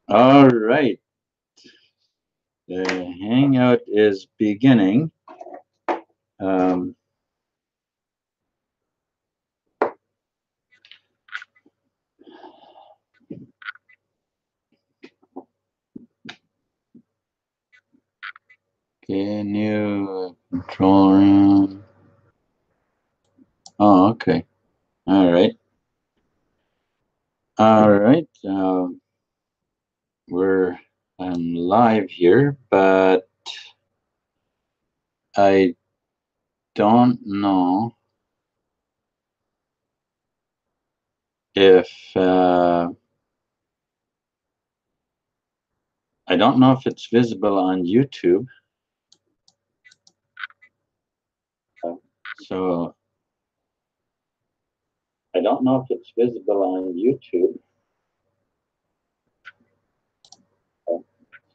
All right. The Hangout is beginning. Um, okay, new control room. Oh, okay. All right. All right. We're live here, but I don't know if I don't know if it's visible on YouTube. So I don't know if it's visible on YouTube.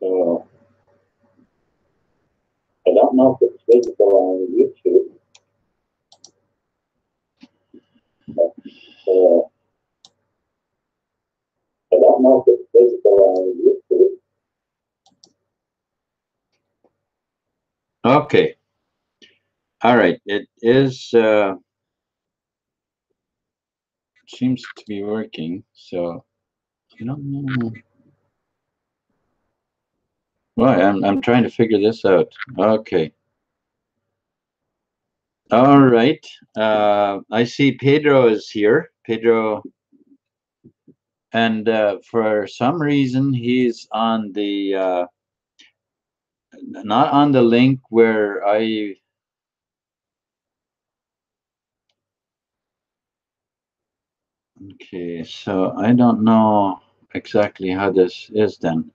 So I don't know if it's visible on YouTube. So I don't know if it's visible on YouTube. Okay. All right. It is seems to be working. So I don't know. Well, I'm trying to figure this out. Okay. All right. I see Pedro is here. Pedro, and for some reason he's on the not on the link where I. Okay, so I don't know exactly how this is then.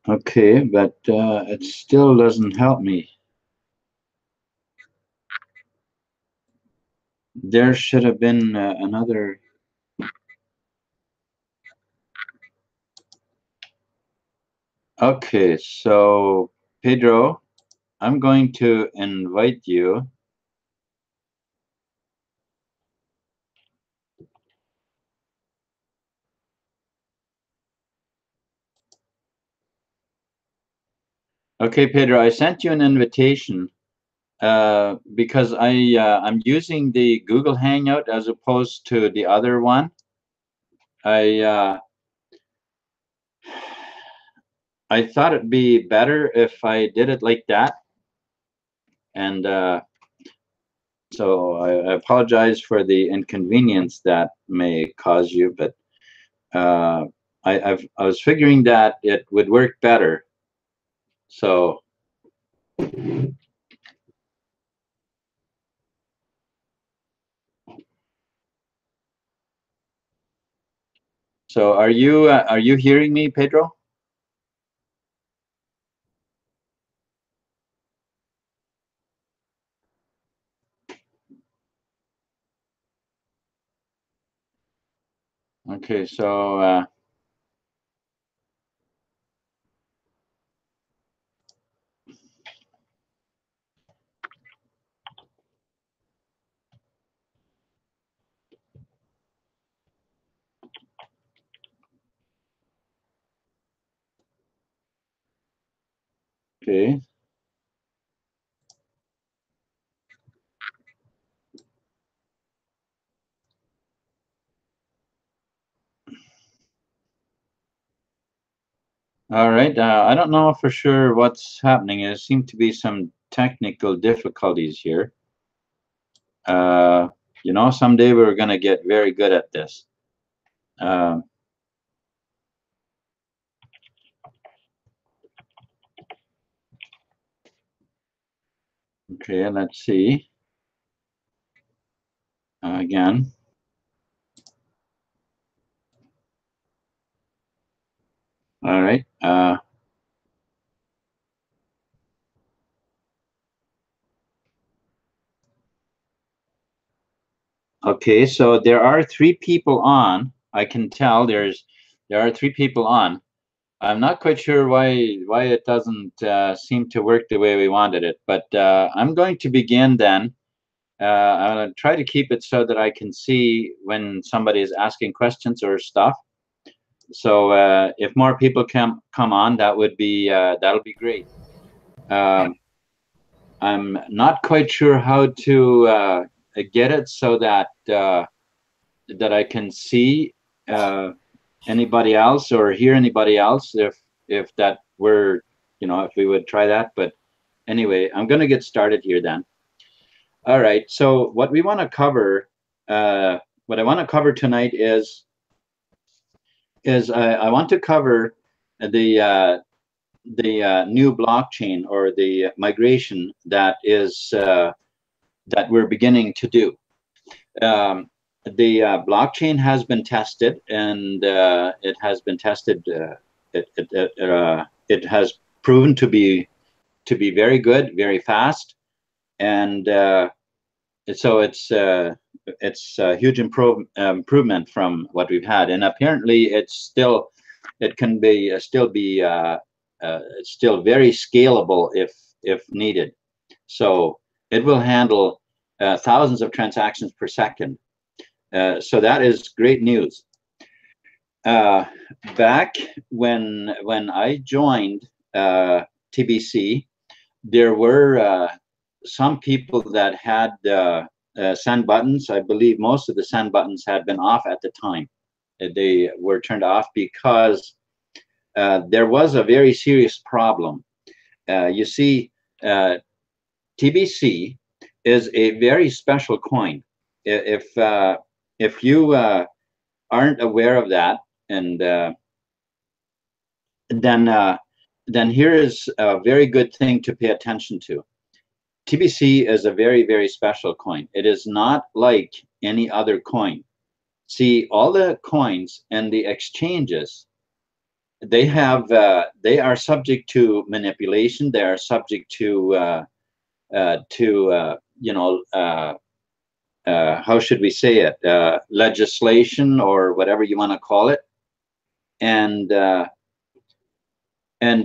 Okay, but it still doesn't help me. There should have been another. Okay, so Pedro, I'm going to invite you. Okay, Pedro, I sent you an invitation because I'm using the Google Hangout as opposed to the other one. I thought it'd be better if I did it like that, and so I apologize for the inconvenience that may cause you, but I was figuring that it would work better. So are you hearing me, Pedro? Okay, so okay. All right. I don't know for sure what's happening. There seem to be some technical difficulties here. Uh, someday we're going to get very good at this. Um, okay, let's see. Again. All right. Okay, so there are three people on. I can tell there are three people on. I'm not quite sure why it doesn't seem to work the way we wanted it, but I'm going to begin then. I'm going to try to keep it so that I can see when somebody is asking questions or stuff. So if more people can come on, that'll be great. I'm not quite sure how to get it so that that I can see anybody else or hear anybody else if that were, if we would try that. But anyway, I'm going to get started here then. All right. So what we want to cover, what I want to cover tonight is I want to cover the new blockchain or the migration that we're beginning to do. The blockchain has been tested, and it has been tested. It has proven to be very good, very fast, and so it's a huge improvement from what we've had. And apparently, it can be still very scalable if needed. So it will handle thousands of transactions per second. So that is great news. Back when I joined TBC, there were some people that had send buttons. I believe most of the send buttons had been off at the time. They were turned off because there was a very serious problem. You see, TBC is a very special coin. If you aren't aware of that, and then here is a very good thing to pay attention to. TBC is a very, very special coin. It is not like any other coin. See, all the coins and the exchanges, they are subject to manipulation. They are subject to how should we say it? Legislation or whatever you want to call it, and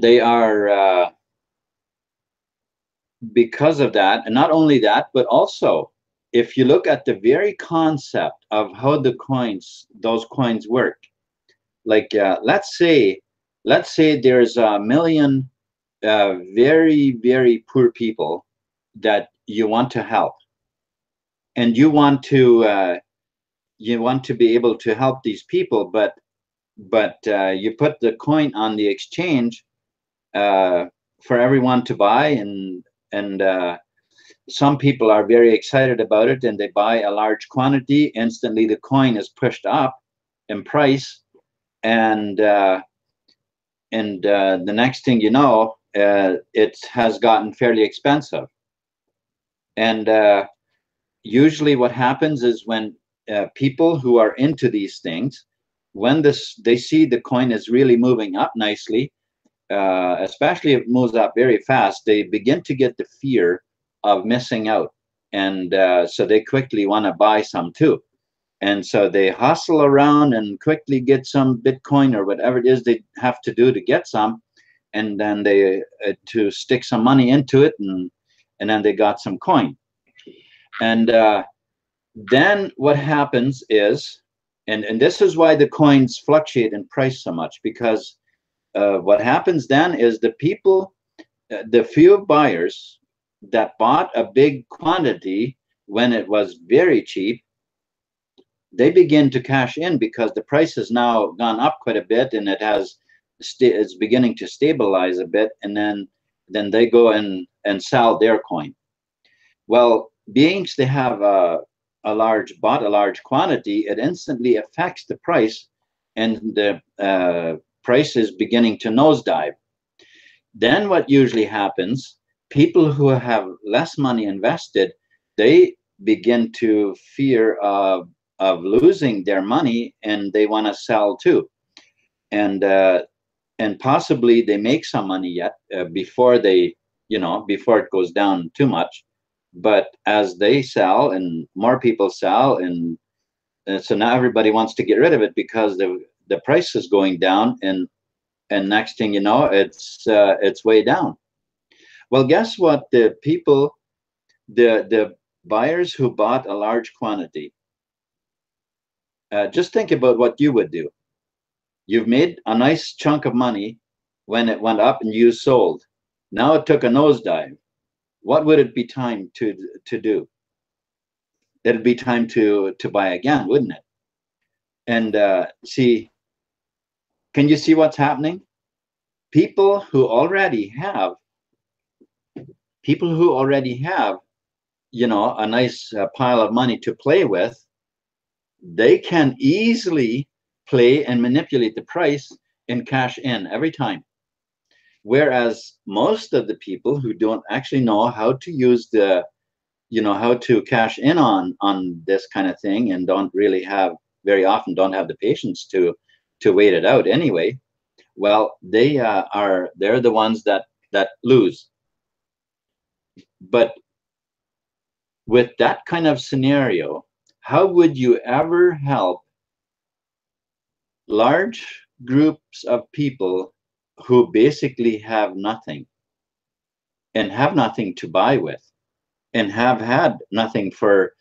they are because of that, and not only that, but also if you look at the very concept of how those coins work, like let's say there's a million very, very poor people that you want to help, and you want to be able to help these people, but you put the coin on the exchange for everyone to buy, and some people are very excited about it, and they buy a large quantity. Instantly, the coin is pushed up in price, and the next thing you know, it has gotten fairly expensive. And usually what happens is when people who are into these things, when they see the coin is really moving up nicely, especially if it moves up very fast, they begin to get the fear of missing out. And so they quickly want to buy some too. And so they hustle around and quickly get some Bitcoin or whatever it is they have to do to get some. And then they to stick some money into it, and then they got some coin. And then what happens is, and this is why the coins fluctuate in price so much, because what happens then is the people, the few buyers that bought a big quantity when it was very cheap, they begin to cash in because the price has now gone up quite a bit, and it's beginning to stabilize a bit, and then they go and sell their coin. Well, being they have bought a large quantity, it instantly affects the price, and the price is beginning to nosedive. Then what usually happens, people who have less money invested, they begin to fear of losing their money, and they want to sell too. And possibly they make some money yet before before it goes down too much. But as they sell and more people sell, and So now everybody wants to get rid of it because the price is going down, and next thing you know, it's way down. Well, guess what? The people, the buyers who bought a large quantity, just think about what you would do. You've made a nice chunk of money when it went up and you sold. Now it took a nosedive. What would it be time to do? It'd be time to buy again, wouldn't it? And see, can you see what's happening? People who already have, people who already have, you know, a nice pile of money to play with, they can easily play and manipulate the price and cash in every time. Whereas most of the people who don't actually know how to use the, you know, how to cash in on this kind of thing, and don't really have, very often don't have the patience to wait it out anyway, well, they're the ones that lose. But with that kind of scenario, how would you ever help large groups of people who basically have nothing, and have nothing to buy with, and have had nothing for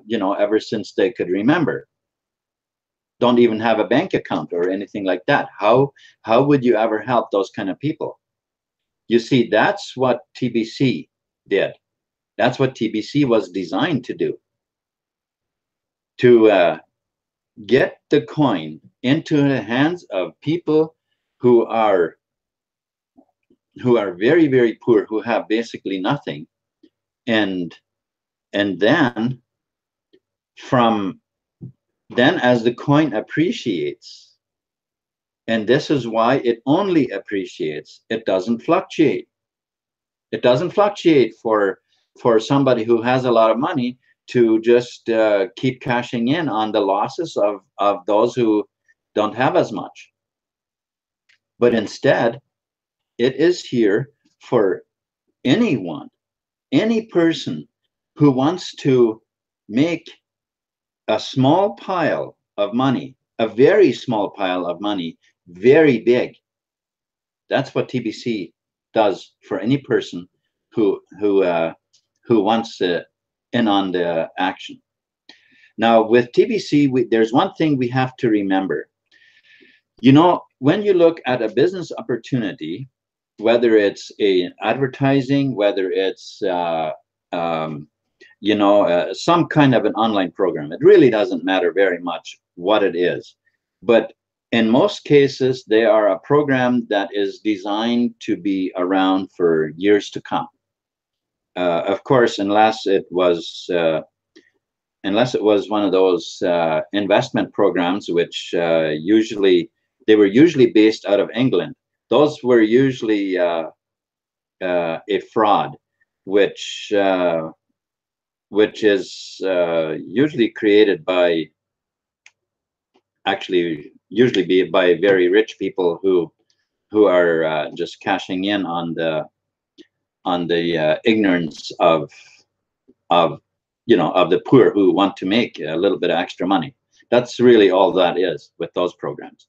you know, ever since they could remember, don't even have a bank account or anything like that? How would you ever help those kind of people? You see, that's what TBC did. That's what TBC was designed to do, to get the coin into the hands of people who are very, very poor, who have basically nothing. And then from then, as the coin appreciates, and this is why it only appreciates, it doesn't fluctuate. It doesn't fluctuate for somebody who has a lot of money to just keep cashing in on the losses of those who don't have as much. But instead, it is here for anyone, any person who wants to make a small pile of money, a very small pile of money, very big. That's what TBC does for any person who wants in on the action. Now, with TBC, there's one thing we have to remember. You know, when you look at a business opportunity, whether it's a advertising, whether it's you know, some kind of an online program, it really doesn't matter very much what it is. But in most cases, they are a program that is designed to be around for years to come. Of course, unless it was one of those investment programs, which usually they were usually based out of England. Those were usually a fraud, which is usually created by, actually usually be by very rich people who are just cashing in on the ignorance of you know, of the poor who want to make a little bit of extra money. That's really all that is with those programs.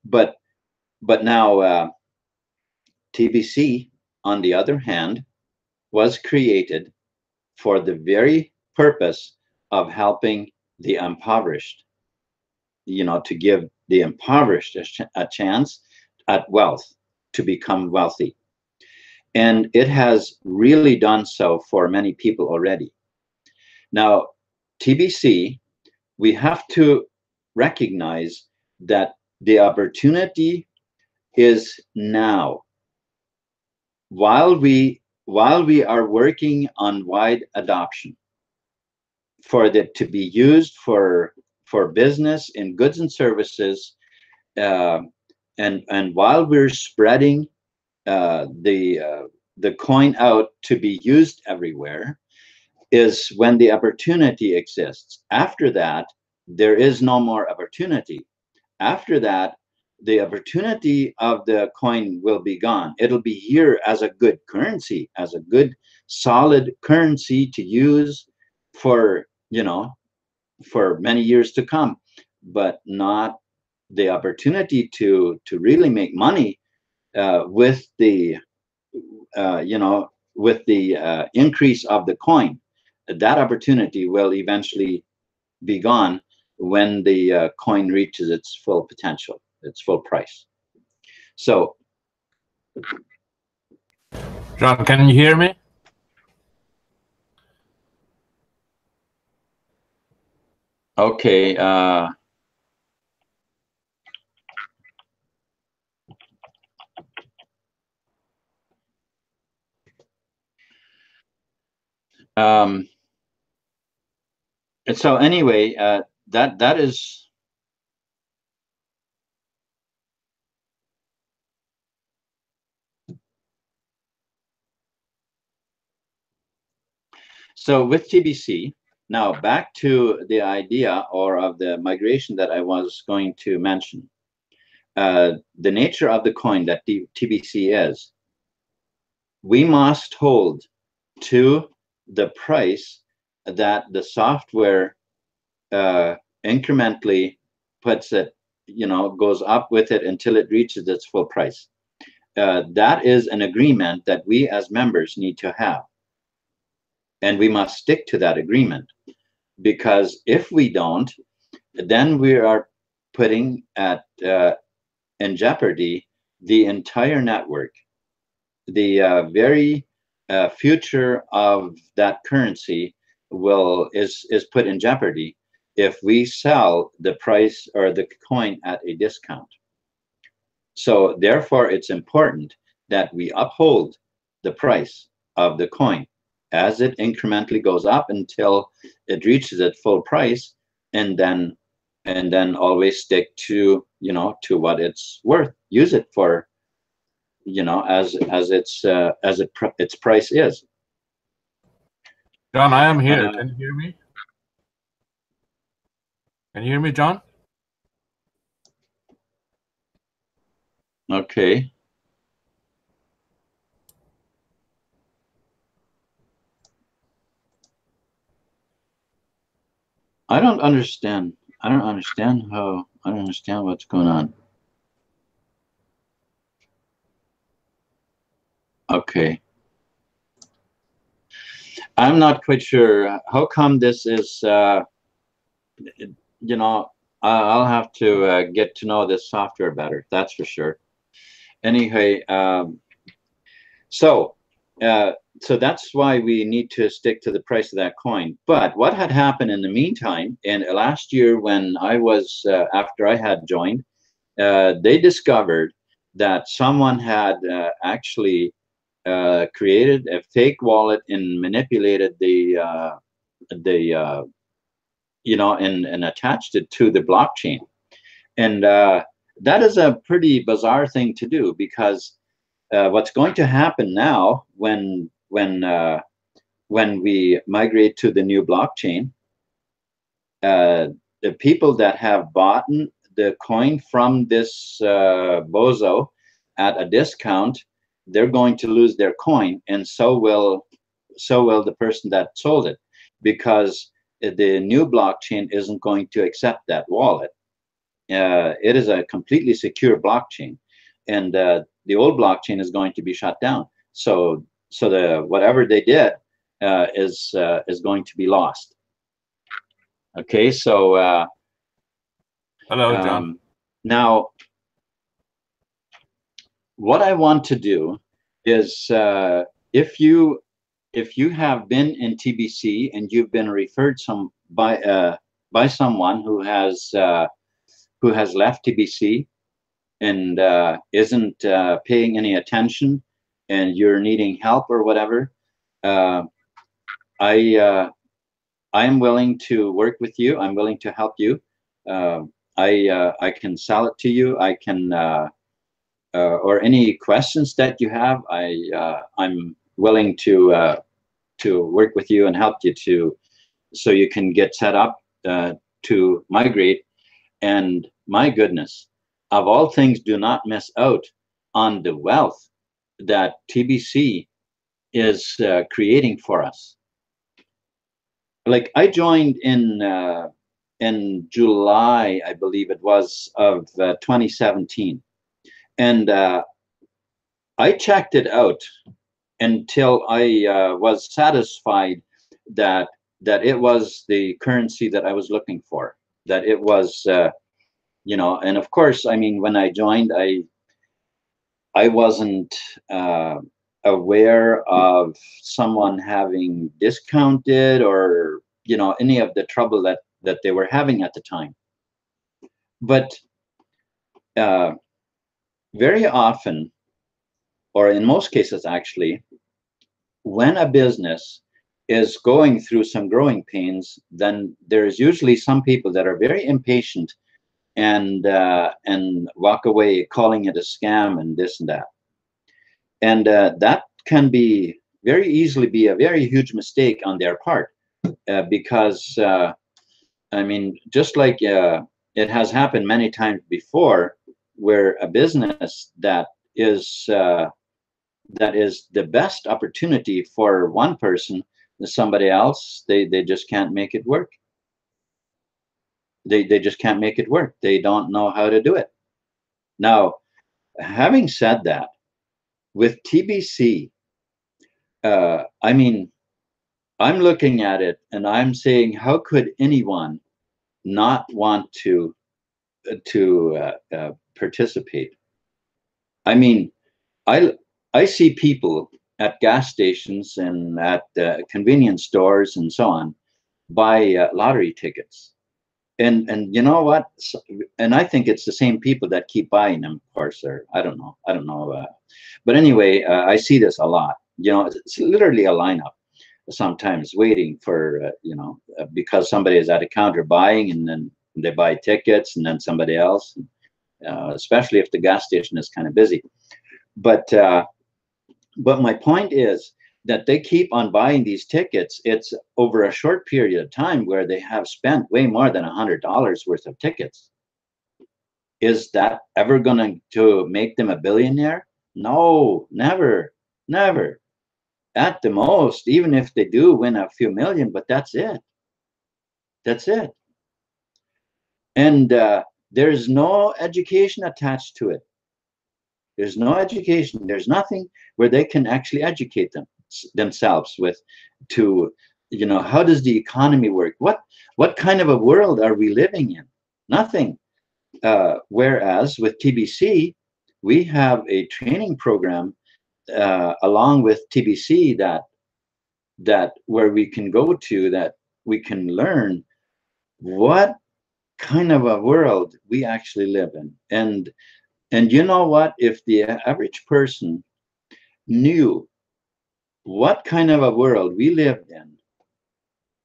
But now TBC, on the other hand, was created for the very purpose of helping the impoverished, you know, to give the impoverished a chance at wealth, to become wealthy. And it has really done so for many people already. Now, TBC, we have to recognize that the opportunity is now. While we are working on wide adoption, for it to be used for business in goods and services, and while we're spreading the coin out to be used everywhere, is when the opportunity exists. After that, there is no more opportunity. After that, the opportunity of the coin will be gone. It'll be here as a good currency, as a good solid currency to use for, you know, for many years to come, but not the opportunity to really make money with the with the increase of the coin. That opportunity will eventually be gone when the coin reaches its full potential, its full price. So, John, can you hear me? okay. So anyway, that is. So with TBC, now back to the idea or of the migration that I was going to mention. The nature of the coin that TBC is, we must hold to the price that the software incrementally puts it, goes up with it until it reaches its full price. That is an agreement that we as members need to have. And we must stick to that agreement, because if we don't, then we are putting in jeopardy the entire network. The very future of that currency is put in jeopardy if we sell the price or the coin at a discount. So therefore, it's important that we uphold the price of the coin as it incrementally goes up until it reaches its full price, and then always stick to to what it's worth. Use it for as its price is. John, I am here. Can you hear me? Can you hear me, John? Okay. I don't understand. I don't understand what's going on. Okay. I'm not quite sure how come this is, I'll have to get to know this software better. That's for sure. Anyway, so that's why we need to stick to the price of that coin. But what had happened in the meantime, and last year when I was, after I had joined, they discovered that someone had actually created a fake wallet and manipulated and attached it to the blockchain. And that is a pretty bizarre thing to do, because what's going to happen now when we migrate to the new blockchain, the people that have bought the coin from this bozo at a discount, they're going to lose their coin, and so will the person that sold it, because the new blockchain isn't going to accept that wallet. It is a completely secure blockchain, and the old blockchain is going to be shut down. So the whatever they did is going to be lost. Okay, so hello, John. Now, what I want to do is, if you have been in TBC and you've been referred by someone who has left TBC and isn't paying any attention, and you're needing help or whatever, I am willing to work with you. I'm willing to help you. I can sell it to you. I can or any questions that you have. I'm willing to work with you and help you so you can get set up to migrate. And my goodness, of all things, do not miss out on the wealth that TBC is creating for us. Like, I joined in in July, I believe it was, of 2017. And I checked it out until I was satisfied that it was the currency that I was looking for, that it was, and of course, I mean, when I joined, I wasn't aware of someone having discounted or, any of the trouble that they were having at the time. But uh, very often, or in most cases actually, when a business is going through some growing pains, then there's usually some people that are very impatient and walk away calling it a scam and this and that. And that can be very easily be a very huge mistake on their part, because I mean, just like it has happened many times before, where a business is that is the best opportunity for one person, somebody else, they just can't make it work. They just can't make it work. They don't know how to do it. Now, having said that, with TBC, I mean, I'm looking at it and I'm saying, how could anyone not want to participate? I mean, I see people at gas stations and at convenience stores and so on buy lottery tickets, and you know what? And I think it's the same people that keep buying them, of course, or I don't know. But anyway, I see this a lot. It's literally a lineup sometimes waiting for because somebody is at a counter buying, and then they buy tickets, and then somebody else, especially if the gas station is kind of busy. But my point is that they keep on buying these tickets. It's over a short period of time where they have spent way more than $100 worth of tickets. Is that ever going to make them a billionaire? No, never, never. At the most, even if they do win a few million, but that's it. That's it. And there's no education attached to it. There's no education. There's nothing where they can actually educate themselves with to, how does the economy work? What kind of a world are we living in? Nothing. Whereas with TBC, we have a training program along with TBC that where we can go to, that we can learn what kind of a world we actually live in. And you know what? If the average person knew what kind of a world we lived in,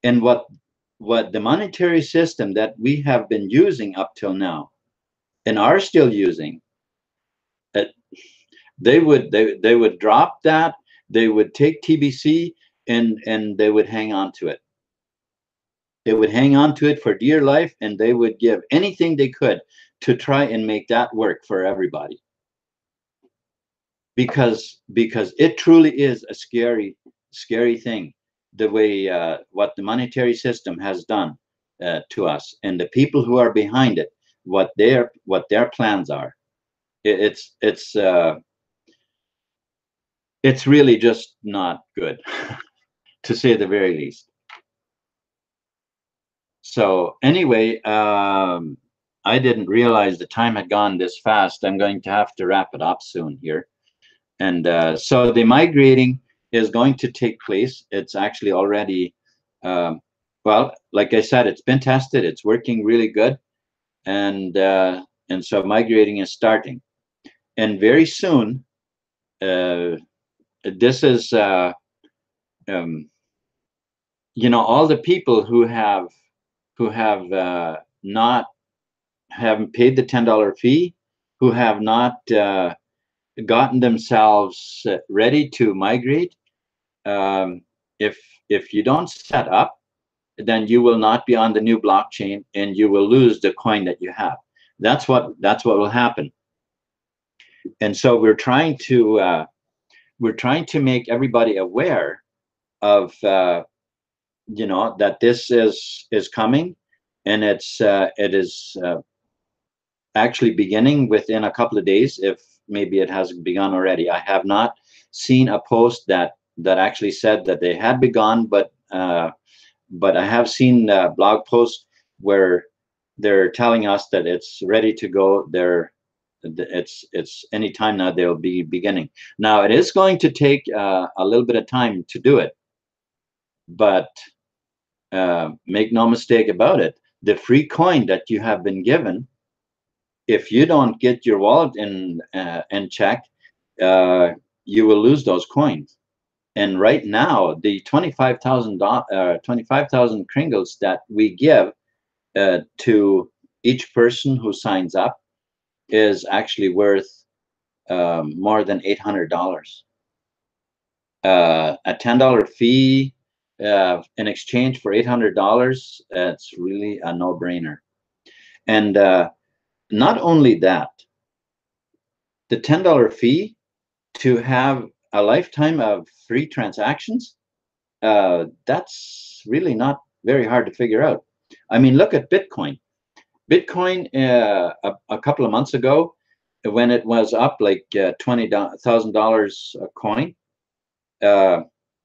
and what the monetary system that we have been using up till now and are still using, they would drop that. They would take TBC and they would hang on to it. They would hang on to it for dear life, and they would give anything they could to try and make that work for everybody. Because it truly is a scary thing, the way what the monetary system has done to us, and the people who are behind it, what their plans are. It's really just not good, to say the very least. So anyway, I didn't realize the time had gone this fast. I'm going to have to wrap it up soon here. And so the migrating is going to take place. It's actually already, well, like I said, it's been tested. It's working really good. And so migrating is starting. And very soon, this is, all the people who have not haven't paid the $10 fee, who have not gotten themselves ready to migrate. If you don't set up, then you will not be on the new blockchain, and you will lose the coin that you have. That's what will happen. And so we're trying to make everybody aware of that this is coming, and it is actually beginning within a couple of days, if maybe it hasn't begun already. I have not seen a post that actually said that they had begun, but I have seen blog posts where they're telling us that it's ready to go. It's any time now they'll be beginning. Now it is going to take a little bit of time to do it, but make no mistake about it, the free coin that you have been given, if you don't get your wallet in check, you will lose those coins. And right now, the 25,000 kringles that we give to each person who signs up is actually worth more than $800. A $10 fee in exchange for $800, it's really a no-brainer. And not only that, the $10 fee to have a lifetime of free transactions, that's really not very hard to figure out. I mean, look at Bitcoin. Bitcoin, a couple of months ago, when it was up like $20,000 a coin,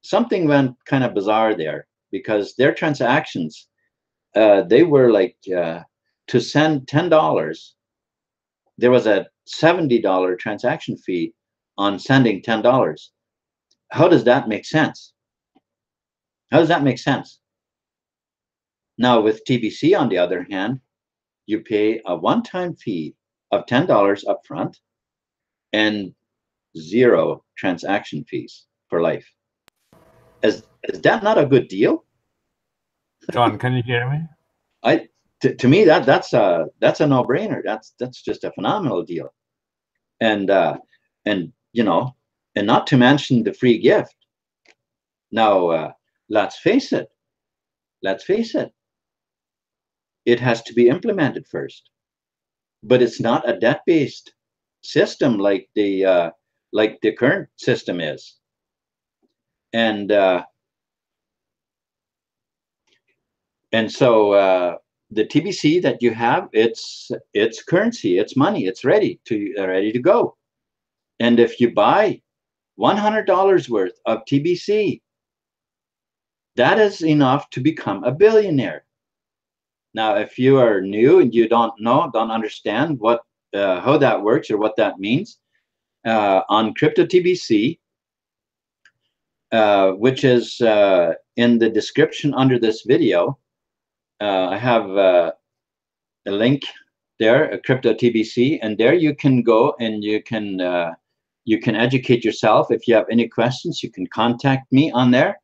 something went kind of bizarre there, because their transactions, they were like, to send $10, there was a $70 transaction fee on sending $10. How does that make sense? How does that make sense? Now with TBC, on the other hand, you pay a one-time fee of $10 upfront and 0 transaction fees for life. Is that not a good deal? John, can you hear me? To me, that's a no-brainer. That's just a phenomenal deal. And you know, and not to mention the free gift. Now, let's face it. It has to be implemented first, but it's not a debt-based system like the current system is. And so the TBC that you have, it's currency, it's money, it's ready to go. And if you buy $100 worth of TBC, that is enough to become a billionaire. Now, if you are new and you don't understand what how that works or what that means, on Crypto TBC, which is in the description under this video, I have a link there, a Crypto TBC, and there you can go and you can educate yourself. If you have any questions, you can contact me on there,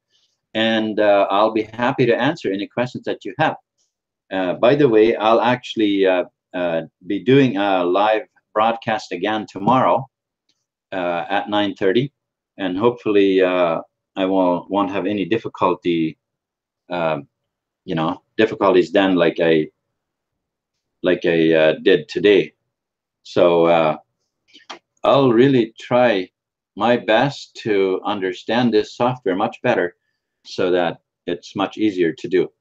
and I'll be happy to answer any questions that you have. By the way, I'll actually be doing a live broadcast again tomorrow at 9:30, and hopefully I won't have any difficulty, difficulties then like I did today. So I'll really try my best to understand this software much better, so that it's much easier to do.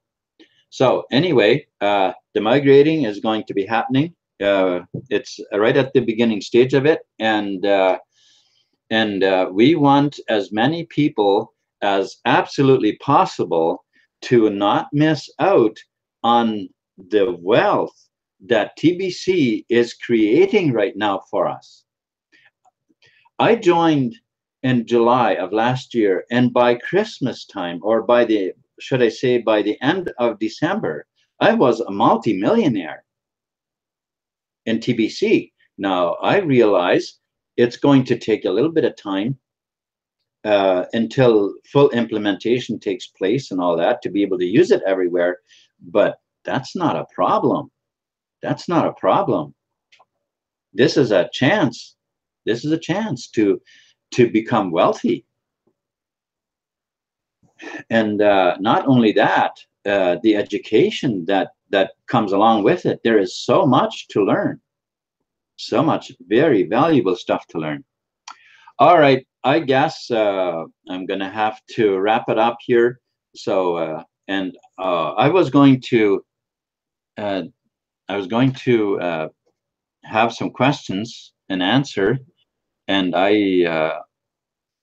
So anyway, the migrating is going to be happening. It's right at the beginning stage of it, and we want as many people as absolutely possible to not miss out on the wealth that TBC is creating right now for us. I joined in July of last year, and by Christmas time, or by the, should I say, by the end of December, I was a multi-millionaire in TBC. Now, I realize it's going to take a little bit of time until full implementation takes place and all that, to be able to use it everywhere. But that's not a problem. That's not a problem. This is a chance. This is a chance to become wealthy. And not only that, the education that comes along with it. There is so much to learn. So much very valuable stuff to learn. All right, I guess I'm going to have to wrap it up here. So, I was going to I was going to have some questions and answer, and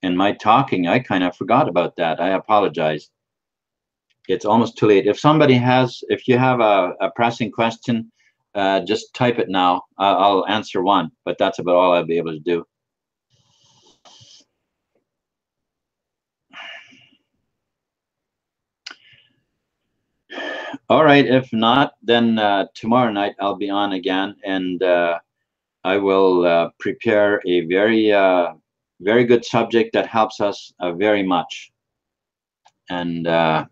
in my talking, I kind of forgot about that. I apologize. It's almost too late. If you have a pressing question, just type it now. I'll answer one, but that's about all I'll be able to do. All right. If not, then tomorrow night I'll be on again, and I will prepare a very good subject that helps us very much. And all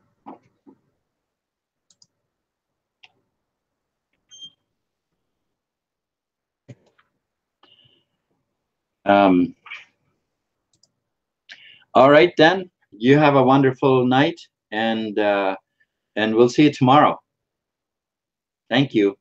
right, then. You have a wonderful night, and we'll see you tomorrow. Thank you.